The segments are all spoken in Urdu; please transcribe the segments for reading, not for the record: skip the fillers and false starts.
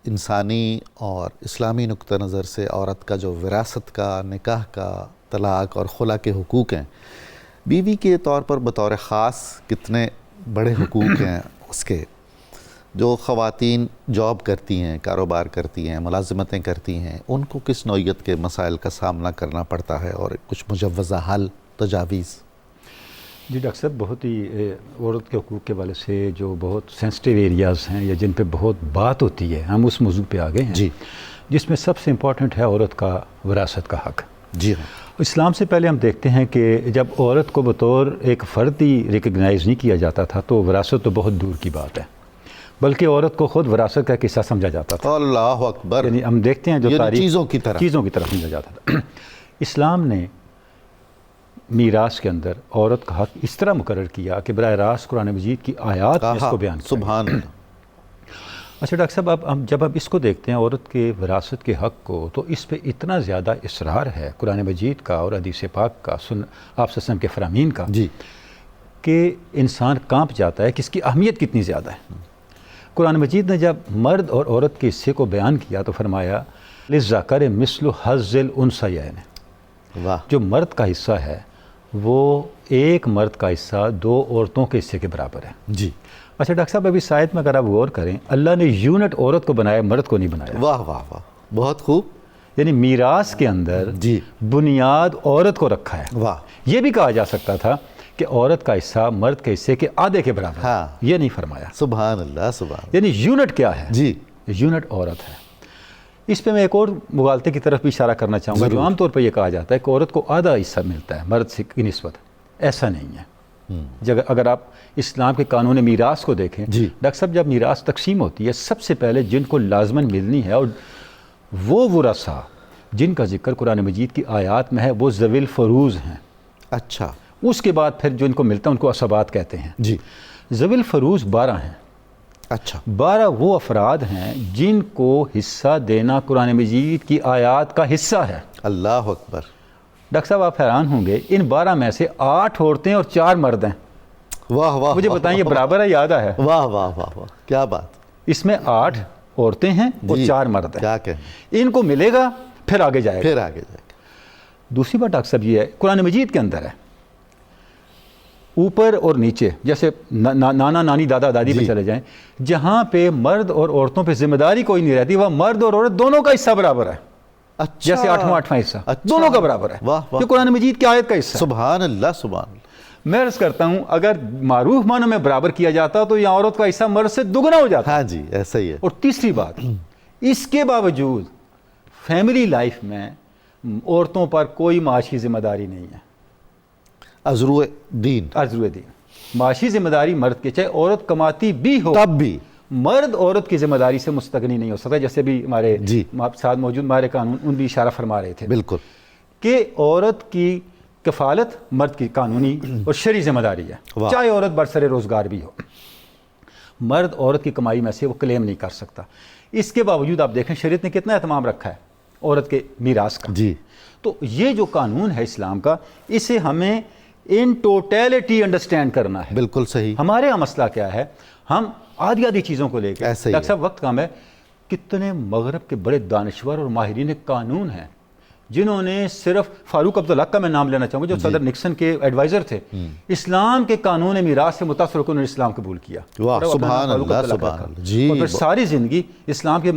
انسانی اور اسلامی نقطہ نظر سے عورت کا جو وراثت کا، نکاح کا، طلاق اور خلا کے حقوق ہیں، بیوی کے طور پر بطور خاص کتنے بڑے حقوق ہیں اس کے؟ جو خواتین جاب کرتی ہیں، کاروبار کرتی ہیں، ملازمتیں کرتی ہیں، ان کو کس نوعیت کے مسائل کا سامنا کرنا پڑتا ہے، اور کچھ مجوزہ حل، تجاویز؟ جی ڈاکٹر صاحب، بہت ہی عورت کے حقوق کے حوالے سے جو بہت سینسٹیو ایریاز ہیں یا جن پہ بہت بات ہوتی ہے، ہم اس موضوع پہ آگے ہیں جی، جس میں سب سے امپورٹنٹ ہے عورت کا وراثت کا حق۔ جی ہاں، اسلام سے پہلے ہم دیکھتے ہیں کہ جب عورت کو بطور ایک فرد ہی ریکگنائز نہیں کیا جاتا تھا تو وراثت تو بہت دور کی بات ہے، بلکہ عورت کو خود وراثت کا ایک حصہ سمجھا جاتا تھا۔ اللہ اکبر! یعنی ہم دیکھتے ہیں جو یعنی تاریخ چیزوں کی طرح سمجھا جاتا تھا۔ اسلام نے میراث کے اندر عورت کا حق اس طرح مقرر کیا کہ براہ راست قرآن مجید کی آیات میں اس کو بیان کیا۔ سبحان اللہ۔ اچھا ڈاکٹر صاحب، جب اس کو دیکھتے ہیں عورت کے وراثت کے حق کو، تو اس پہ اتنا زیادہ اصرار ہے قرآن مجید کا اور حدیث پاک کا، آپ صلی اللہ علیہ وسلم کے فرامین کا، جی، کہ انسان کانپ جاتا ہے کہ اس کی اہمیت کتنی زیادہ ہے۔ قرآن مجید نے جب مرد اور عورت کے حصے کو بیان کیا تو فرمایا للذکر مثل حظ الانثیین، واہ! جو مرد کا حصہ ہے وہ ایک مرد کا حصہ دو عورتوں کے حصے کے برابر ہے۔ جی، اچھا ڈاکٹر صاحب، ابھی اس آیت میں اگر آپ غور کریں، اللہ نے یونٹ عورت کو بنایا، مرد کو نہیں بنایا۔ واہ واہ واہ، بہت خوب۔ یعنی میراث کے اندر جی، بنیاد عورت کو رکھا ہے۔ واہ! یہ بھی کہا جا سکتا تھا کہ عورت کا حصہ مرد کے حصے کے آدھے کے برابر ہے، ہاں، یہ نہیں فرمایا۔ سبحان اللہ، سبحان اللہ۔ یعنی یونٹ کیا ہے؟ جی، یونٹ عورت ہے۔ اس پہ میں ایک اور مغالطے کی طرف بھی اشارہ کرنا چاہوں گا، جو عام طور پہ یہ کہا جاتا ہے کہ عورت کو آدھا حصہ ملتا ہے مرد سے کی نسبت۔ ایسا نہیں ہے۔ اگر آپ اسلام کے قانون میراث کو دیکھیں، جی، ڈاکٹر صاحب، جب میراث تقسیم ہوتی ہے، سب سے پہلے جن کو لازماً ملنی ہے، اور وہ ورثاء جن کا ذکر قرآن مجید کی آیات میں ہے، وہ ذوی الفروض ہیں۔ اچھا، اس کے بعد پھر جو ان کو ملتا ہے ان کو عصبات کہتے ہیں۔ جی، ذوی الفروض 12 ہیں۔ اچھا، 12 وہ افراد ہیں جن کو حصہ دینا قرآن مجید کی آیات کا حصہ ہے۔ اللہ اکبر! ڈاکٹر صاحب، آپ حیران ہوں گے، ان 12 میں سے 8 عورتیں اور 4 مرد ہیں۔ واہ واہ! مجھے بتائیں، یہ برابر ہے یا آدھا ہے؟ واہ واہ واہ واہ، کیا بات! اس میں 8 عورتیں ہیں اور 4 مرد ہیں۔ کیا کہیں، ان کو ملے گا، پھر آگے جائے گا۔ پھر آگے جائے گا۔ دوسری بات ڈاکٹر صاحب یہ ہے، قرآن مجید کے اندر ہے اوپر اور نیچے، جیسے نانا نانی دادا دادی پہ چلے جائیں، جہاں پہ مرد اور عورتوں پہ ذمہ داری کوئی نہیں رہتی، وہ مرد اور عورت دونوں کا حصہ برابر ہے۔ اچھا، جیسے 8واں حصہ دونوں کا برابر ہے۔ واہ واہ! یہ قرآن مجید کی آیت کا حصہ ہے۔ سبحان اللہ، سبحان اللہ۔ میں عرض کرتا ہوں، اگر معروف معنوں میں برابر کیا جاتا تو یہ عورت کا حصہ مرد سے دگنا ہو جاتا۔ ہاں جی، ایسا ہی ہے۔ اور تیسری بات، اس کے باوجود فیملی لائف میں عورتوں پر کوئی معاشی ذمہ داری نہیں ہے۔ عذرو دین، عذرو دین، معاشی ذمہ داری مرد کے، چاہے عورت کماتی بھی ہو، تب بھی مرد عورت کی ذمہ داری سے مستغنی نہیں ہو سکتا، جیسے بھی ہمارے جی، ساتھ موجود ہمارے قانون ان بھی اشارہ فرما رہے تھے بالکل، کہ عورت کی کفالت مرد کی قانونی اور شرعی ذمہ داری ہے، واہ! چاہے عورت برسر روزگار بھی ہو۔ مرد عورت کی کمائی میں سے وہ کلیم نہیں کر سکتا۔ اس کے باوجود آپ دیکھیں شریعت نے کتنا اہتمام رکھا ہے عورت کے میراث کا۔ جی، تو یہ جو قانون ہے اسلام کا، اسے ہمیں ان ٹوٹیلٹی انڈرسٹینڈ کرنا ہے۔ بالکل صحیح۔ ہمارے یہاں مسئلہ کیا ہے، ہم آدھی چیزوں کو لے کے، ایسا ہی ڈاکٹر ہے۔ صاحب وقت کم ہے، کتنے مغرب کے بڑے دانشور اور ماہرین قانون ہیں جنہوں نے صرف فاروق عبداللہ کا میں نام لینا چاہوں گا، جو صدر نکسن کے ایڈوائزر تھے، اسلام کے قانون میراث سے متاثر ہو کر انہوں نے اسلام قبول کیا۔ واہ، اور اپنا سبحان نام فاروق اللہ، عبداللہ سبحان رکھا۔ اللہ، جی، اور پھر ساری زندگی اسلام کے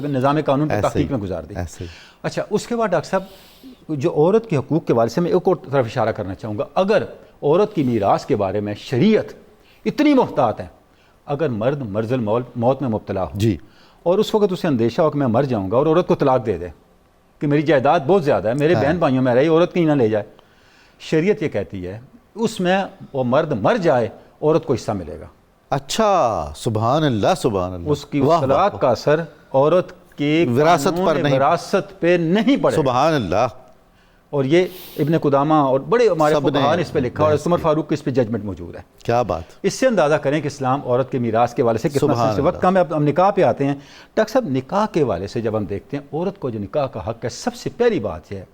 نظام قانون کی تحقیق میں گزار دی۔ ایسے ہی۔ اچھا، اس کے بعد ڈاکٹر صاحب جو عورت کے حقوق کے بارے سے میں ایک اور طرف اشارہ کرنا چاہوں گا، اگر عورت کی میراث کے بارے میں شریعت اتنی محتاط ہے، اگر مرد مرض الموت میں مبتلا ہو جی، اور اس وقت اسے اندیشہ ہو کہ میں مر جاؤں گا، اور عورت کو طلاق دے دے کہ میری جائیداد بہت زیادہ ہے، میرے بہن بھائیوں میں رہی، عورت کہیں نہ لے جائے، شریعت یہ کہتی ہے اس میں وہ مرد مر جائے عورت کو حصہ ملے گا۔ اچھا، سبحان اللہ، سبحان اللہ۔ اس کی طلاق کا اثر عورت کی وراثت پہ نہیں پڑے۔ سبحان اللہ۔ اور یہ ابن قدامہ اور بڑے ہمارے فقہاء نے اس پہ لکھا، اور عمر فاروق کی اس پہ ججمنٹ موجود ہے۔ کیا بات! اس سے اندازہ کریں کہ اسلام عورت کے میراث کے حوالے سے کتنا سنسٹیو ہے۔ وقت کم ہے، اب ہم نکاح پہ آتے ہیں۔ ڈاکٹر صاحب، نکاح کے حوالے سے جب ہم دیکھتے ہیں عورت کو جو نکاح کا حق ہے، سب سے پہلی بات یہ ہے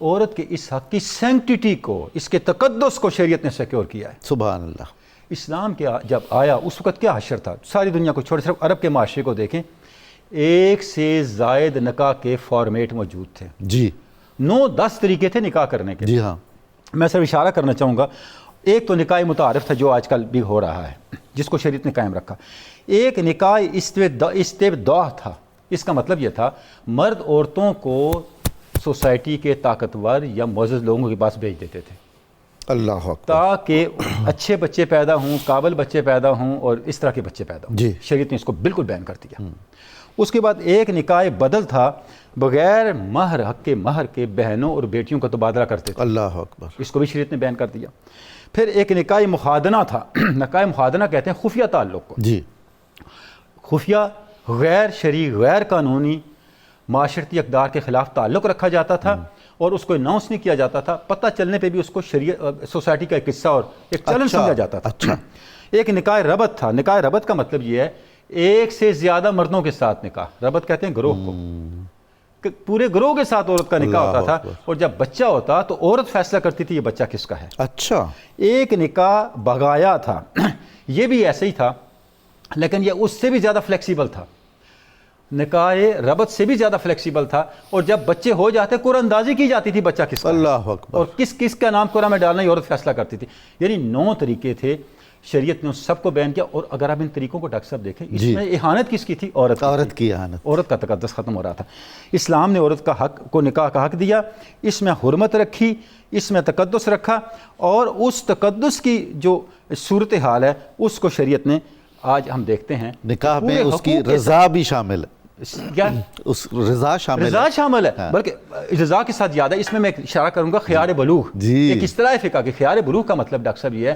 عورت کے اس حق کی سینکٹیٹی کو، اس کے تقدس کو شریعت نے سیکیور کیا ہے۔ سبحان اللہ۔ اسلام کے جب آیا اس وقت کیا حشر تھا، ساری دنیا کو چھوڑ، صرف عرب کے معاشرے کو دیکھیں، ایک سے زائد نکاح کے فارمیٹ موجود تھے، جی 9-10 طریقے تھے نکاح کرنے کے۔ جی ہاں میں صرف اشارہ کرنا چاہوں گا، ایک تو نکاح متعارف تھا جو آج کل بھی ہو رہا ہے، جس کو شریعت نے قائم رکھا۔ ایک نکاح استبداء تھا، اس کا مطلب یہ تھا مرد عورتوں کو سوسائٹی کے طاقتور یا معزز لوگوں کے پاس بھیج دیتے تھے اللہ اکبر، تاکہ اچھے بچے پیدا ہوں، قابل بچے پیدا ہوں اور اس طرح کے بچے پیدا ہوں۔ جی شریعت نے اس کو بالکل بین کر دیا۔ اس کے بعد ایک نکاح بدل تھا، بغیر مہر حق کے مہر کے بہنوں اور بیٹیوں کا تبادلہ کرتے تھے، اللہ اکبر، اس کو بھی شریعت نے بین کر دیا۔ پھر ایک نکاح مخادنہ تھا، نکاح مخادنہ کہتے ہیں خفیہ تعلق کو، جی خفیہ غیر شرعی غیر قانونی معاشرتی اقدار کے خلاف تعلق رکھا جاتا تھا اور اس کو اناؤنس نہیں کیا جاتا تھا، پتہ چلنے پہ بھی اس کو سوسائٹی کا ایک قصہ اور ایک چلن سمجھا جاتا تھا۔ اچھا ایک نکاح ربط تھا، نکاح ربط کا مطلب یہ ہے ایک سے زیادہ مردوں کے ساتھ نکاح، ربط کہتے ہیں گروہ کو، کہ پورے گروہ کے ساتھ عورت کا نکاح ہوتا تھا اور جب بچہ ہوتا تو عورت فیصلہ کرتی تھی یہ بچہ کس کا ہے۔ اچھا ایک نکاح بغایا تھا، یہ بھی ایسے ہی تھا لیکن یہ اس سے بھی زیادہ فلیکسیبل تھا، نکاح ربط سے بھی زیادہ فلیکسیبل تھا، اور جب بچے ہو جاتے قرآن اندازی کی جاتی تھی بچہ کس کا ہے اللہ اکبر، اور کس کس کا نام قرآن میں ڈالنا یہ عورت فیصلہ کرتی تھی۔ یعنی 9 طریقے تھے، شریعت نے ان سب کو بیان کیا۔ اور اگر آپ ان طریقوں کو ڈاکٹر صاحب دیکھیں، اس میں اہانت کس کی تھی؟ عورت کی اہانت، عورت کا تقدس ختم ہو رہا تھا۔ اسلام نے عورت کا حق کو نکاح کا حق دیا، اس میں حرمت رکھی، اس میں تقدس رکھا، اور اس تقدس کی جو صورتحال ہے اس کو شریعت نے آج ہم دیکھتے ہیں نکاح میں اس کی رضا بھی شامل ہے، کیا اس رضا شامل رضا شامل ہے، بلکہ رضا کے ساتھ یاد ہے، اس میں میں اشارہ کروں گا خیار بلوغ، جی ایک اصطلاح فقہ کہ خیار بلوغ کا مطلب ڈاکٹر صاحب یہ ہے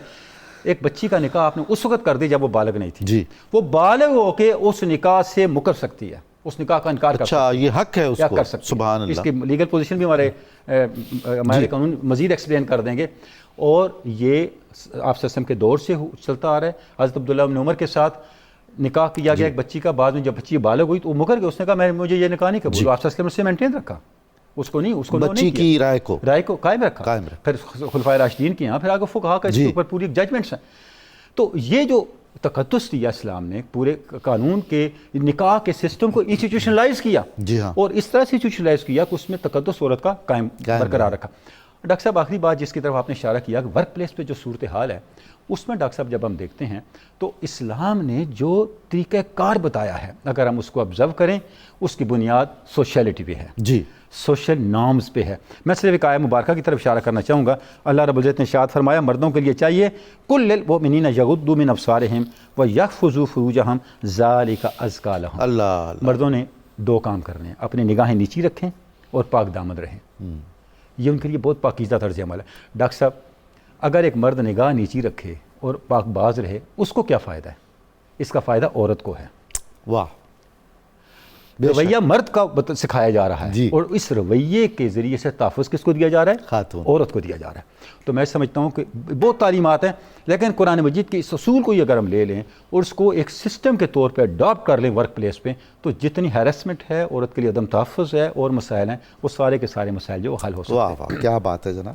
ایک بچی کا نکاح آپ نے اس وقت کر دی جب وہ بالغ نہیں تھی، جی وہ بالغ ہو کے اس نکاح سے مکر سکتی ہے، اس نکاح کا انکار کر سکتی اچھا یہ حق ہے اس کیا کو، کر سکتی سبحان ہے۔ اس اللہ، کی لیگل پوزیشن بھی ہمارے قانون مزید ایکسپلین کر دیں گے، اور یہ آپ صلی اللہ علیہ وسلم کے دور سے چلتا آ رہا ہے۔ حضرت عبداللہ بن عمر کے ساتھ نکاح کیا گیا ایک بچی کا، بعد میں جب بچی بالغ ہوئی تو وہ مکر گیا، اس نے کہا مجھے یہ نکاح نہیں قبول، آپ صلی اللہ علیہ وسلم نے اسے مینٹین رکھا، اس کو نہیں بچی کی رائے کو قائم رکھا، پھر خلفائے راشدین کی پھر آگے فقہا کا اس کے اوپر پوری ججمنٹس ہیں۔ تو یہ جو تقدس دیا اسلام نے پورے قانون کے نکاح کے سسٹم کو انسٹیٹیوشنلائز کیا، جی ہاں، اور اس طرح سے انسٹیٹیوشنلائز کیا کہ اس میں تقدس عورت کا قائم برقرار رکھا۔ ڈاکٹر صاحب آخری بات جس کی طرف آپ نے اشارہ کیا کہ ورک پلیس پہ جو صورتحال ہے اس میں ڈاکٹر صاحب جب ہم دیکھتے ہیں تو اسلام نے جو طریقہ کار بتایا ہے اگر ہم اس کو آبزرو کریں اس کی بنیاد سوشیلٹی پہ ہے، جی سوشل نارمز پہ ہے۔ میں صرف ایک آیہ مبارکہ کی طرف اشارہ کرنا چاہوں گا، اللہ رب العزت نے ارشاد فرمایا مردوں کے لیے چاہیے کل للمؤمنین یغضوا من ابصارہم ویحفظوا فروجہم ذالک ازکی لہم، اللہ مردوں نے 2 کام کرنے ہیں، اپنی نگاہیں نیچی رکھیں اور پاک دامن رہیں، یہ ان کے لیے بہت پاکیزہ طرز عمل ہے۔ ڈاکٹر صاحب اگر ایک مرد نگاہ نیچی رکھے اور پاک باز رہے اس کو کیا فائدہ ہے؟ اس کا فائدہ عورت کو ہے، واہ، رویہ مرد کا سکھایا جا رہا ہے، اور اس رویے کے ذریعے سے تحفظ کس کو دیا جا رہا ہے؟ خاتون، عورت کو دیا جا رہا ہے۔ تو میں سمجھتا ہوں کہ بہت تعلیمات ہیں لیکن قرآن مجید کے اس اصول کو اگر ہم لے لیں اور اس کو ایک سسٹم کے طور پہ اڈاپٹ کر لیں ورک پلیس پہ، تو جتنی ہیرسمنٹ ہے عورت کے لیے عدم تحفظ ہے اور مسائل ہیں وہ سارے کے سارے مسائل جو حل ہو سکتے ہیں۔ واہ واہ کیا بات ہے جناب۔